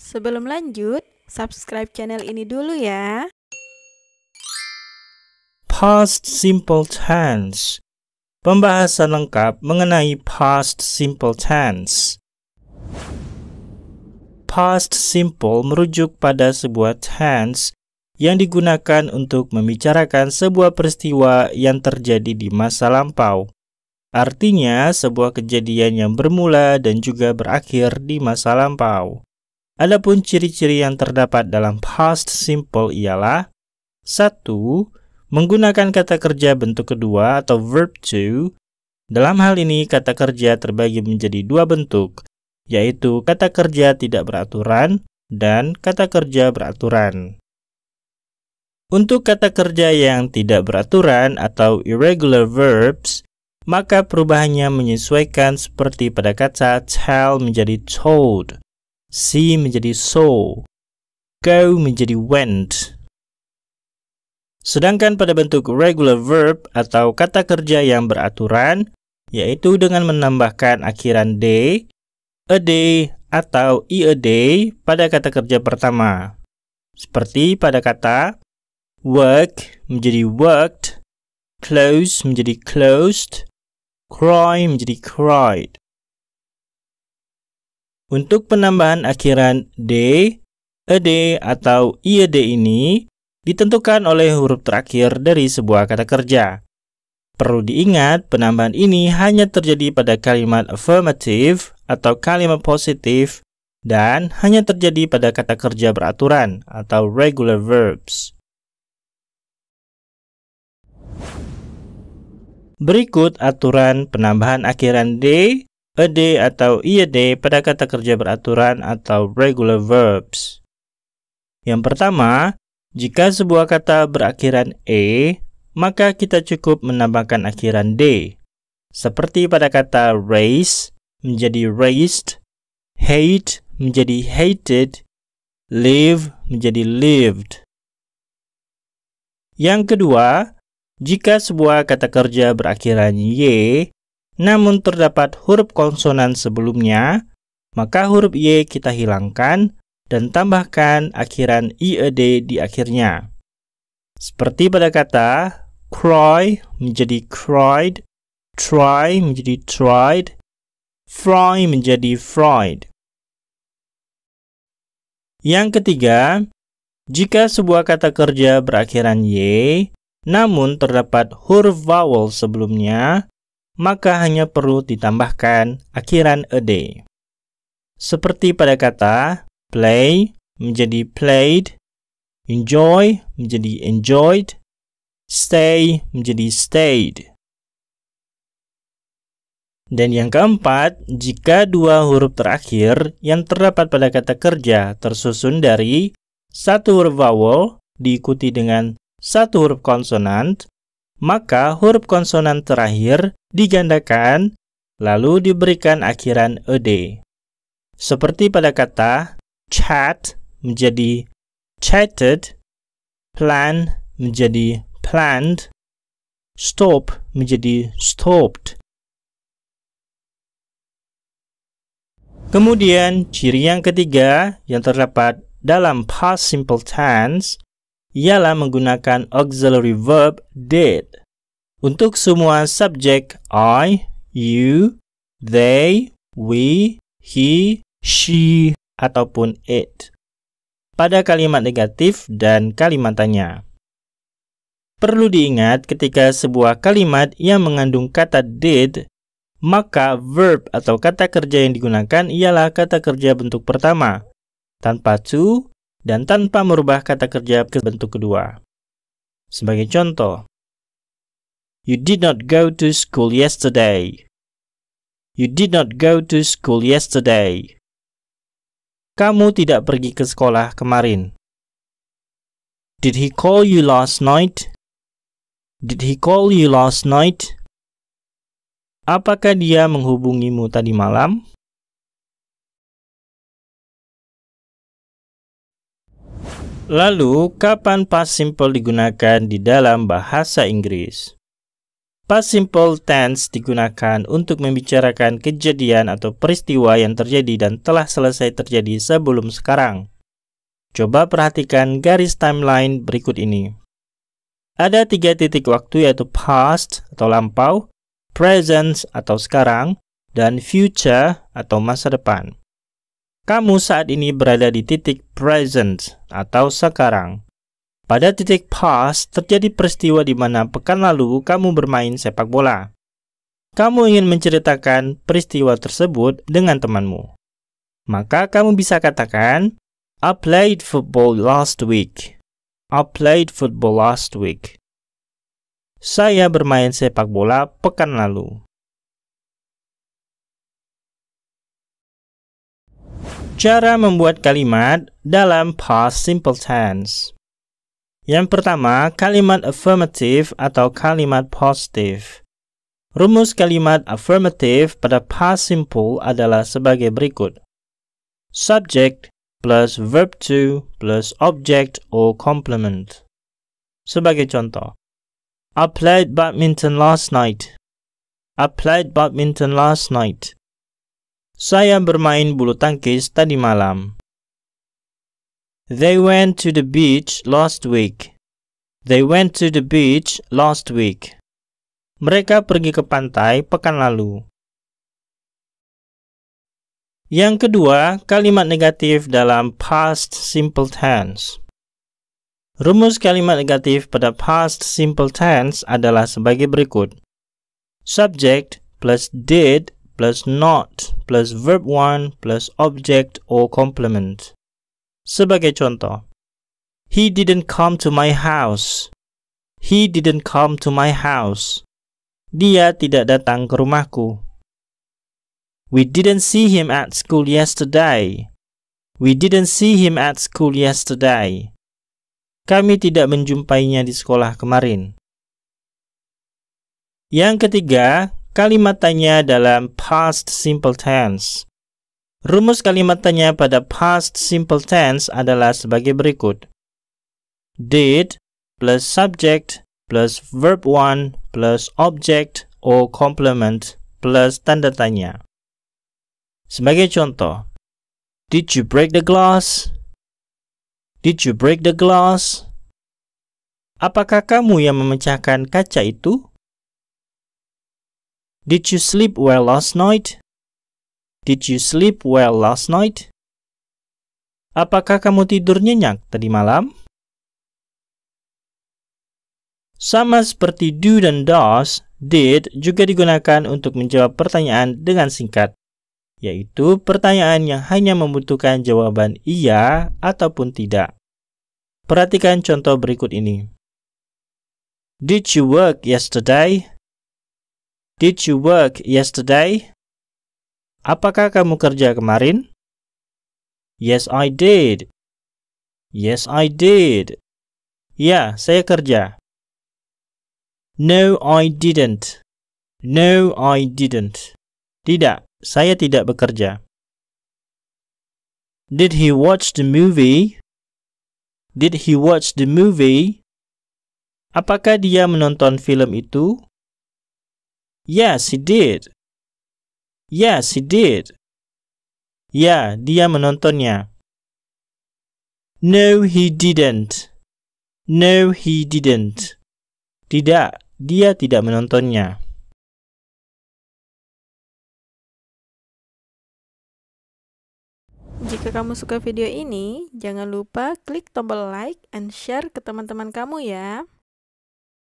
Sebelum lanjut, subscribe channel ini dulu ya. Past simple tense. Pembahasan lengkap mengenai past simple tense. Past simple merujuk pada sebuah tense yang digunakan untuk membicarakan sebuah peristiwa yang terjadi di masa lampau. Artinya, sebuah kejadian yang bermula dan juga berakhir di masa lampau. Adapun ciri-ciri yang terdapat dalam past simple ialah 1. Menggunakan kata kerja bentuk kedua atau verb to. Dalam hal ini, kata kerja terbagi menjadi dua bentuk, yaitu kata kerja tidak beraturan dan kata kerja beraturan. Untuk kata kerja yang tidak beraturan atau irregular verbs, maka perubahannya menyesuaikan seperti pada kata tell menjadi told, see menjadi saw, go menjadi went. Sedangkan pada bentuk regular verb atau kata kerja yang beraturan, yaitu dengan menambahkan akhiran day, a day, atau a day pada kata kerja pertama. Seperti pada kata work menjadi worked, close menjadi closed, cry menjadi cried. Untuk penambahan akhiran day, a day, atau a day ini ditentukan oleh huruf terakhir dari sebuah kata kerja. Perlu diingat, penambahan ini hanya terjadi pada kalimat affirmative atau kalimat positif dan hanya terjadi pada kata kerja beraturan atau regular verbs. Berikut aturan penambahan akhiran day, a day, atau a day pada kata kerja beraturan atau regular verbs. Yang pertama, jika sebuah kata berakhiran e, maka kita cukup menambahkan akhiran d. Seperti pada kata race menjadi raised, hate menjadi hated, live menjadi lived. Yang kedua, jika sebuah kata kerja berakhiran y, namun terdapat huruf konsonan sebelumnya, maka huruf y kita hilangkan dan tambahkan akhiran ied di akhirnya. Seperti pada kata cry menjadi cried, try menjadi tried, fry menjadi fried. Yang ketiga, jika sebuah kata kerja berakhiran y, namun terdapat huruf vowel sebelumnya, maka hanya perlu ditambahkan akhiran ed. Seperti pada kata play menjadi played, enjoy menjadi enjoyed, stay menjadi stayed. Dan yang keempat, jika dua huruf terakhir yang terdapat pada kata kerja tersusun dari satu huruf vowel diikuti dengan satu huruf konsonan, maka huruf konsonan terakhir digandakan lalu diberikan akhiran ed. Seperti pada kata chat menjadi chatted, plan menjadi planned, stop menjadi stopped. Kemudian, ciri yang ketiga yang terdapat dalam past simple tense ialah menggunakan auxiliary verb did. Untuk semua subjek I, you, they, we, he, she, ataupun it pada kalimat negatif dan kalimat tanya. Perlu diingat ketika sebuah kalimat yang mengandung kata did, maka verb atau kata kerja yang digunakan ialah kata kerja bentuk pertama, tanpa to dan tanpa merubah kata kerja ke bentuk kedua. Sebagai contoh, you did not go to school yesterday. You did not go to school yesterday. Kamu tidak pergi ke sekolah kemarin. Did he call you last night? Did he call you last night? Apakah dia menghubungimu tadi malam? Lalu, kapan past simple digunakan di dalam bahasa Inggris? Past simple tense digunakan untuk membicarakan kejadian atau peristiwa yang terjadi dan telah selesai terjadi sebelum sekarang. Coba perhatikan garis timeline berikut ini. Ada 3 titik waktu yaitu past atau lampau, present atau sekarang, dan future atau masa depan. Kamu saat ini berada di titik present atau sekarang. Pada titik past, terjadi peristiwa di mana pekan lalu kamu bermain sepak bola. Kamu ingin menceritakan peristiwa tersebut dengan temanmu. Maka kamu bisa katakan, I played football last week. I played football last week. Saya bermain sepak bola pekan lalu. Cara membuat kalimat dalam past simple tense. Yang pertama, kalimat affirmative atau kalimat positif. Rumus kalimat affirmative pada past simple adalah sebagai berikut. Subject plus verb to plus object or complement. Sebagai contoh, I played badminton last night. I played badminton last night. Saya bermain bulu tangkis tadi malam. They went to the beach last week. They went to the beach last week. Mereka pergi ke pantai pekan lalu. Yang kedua, kalimat negatif dalam past simple tense. Rumus kalimat negatif pada past simple tense adalah sebagai berikut. Subject plus did plus not plus verb 1 plus object or complement. Sebagai contoh, he didn't come to my house. He didn't come to my house. Dia tidak datang ke rumahku. We didn't see him at school yesterday. We didn't see him at school yesterday. Kami tidak menjumpainya di sekolah kemarin. Yang ketiga, kalimat tanya dalam past simple tense. Rumus kalimat tanya pada past simple tense adalah sebagai berikut. Did plus subject plus verb 1 plus object or complement plus tanda tanya. Sebagai contoh, did you break the glass? Did you break the glass? Apakah kamu yang memecahkan kaca itu? Did you sleep well last night? Did you sleep well last night? Apakah kamu tidur nyenyak tadi malam? Sama seperti do dan does, did juga digunakan untuk menjawab pertanyaan dengan singkat, yaitu pertanyaan yang hanya membutuhkan jawaban iya ataupun tidak. Perhatikan contoh berikut ini. Did you work yesterday? Did you work yesterday? Apakah kamu kerja kemarin? Yes, I did. Yes, I did. Ya, saya kerja. No, I didn't. No, I didn't. Tidak, saya tidak bekerja. Did he watch the movie? Did he watch the movie? Apakah dia menonton film itu? Yes, he did. Yes, he did. Ya, dia menontonnya. No, he didn't. No, he didn't. Tidak, dia tidak menontonnya. Jika kamu suka video ini, jangan lupa klik tombol like and share ke teman-teman kamu ya.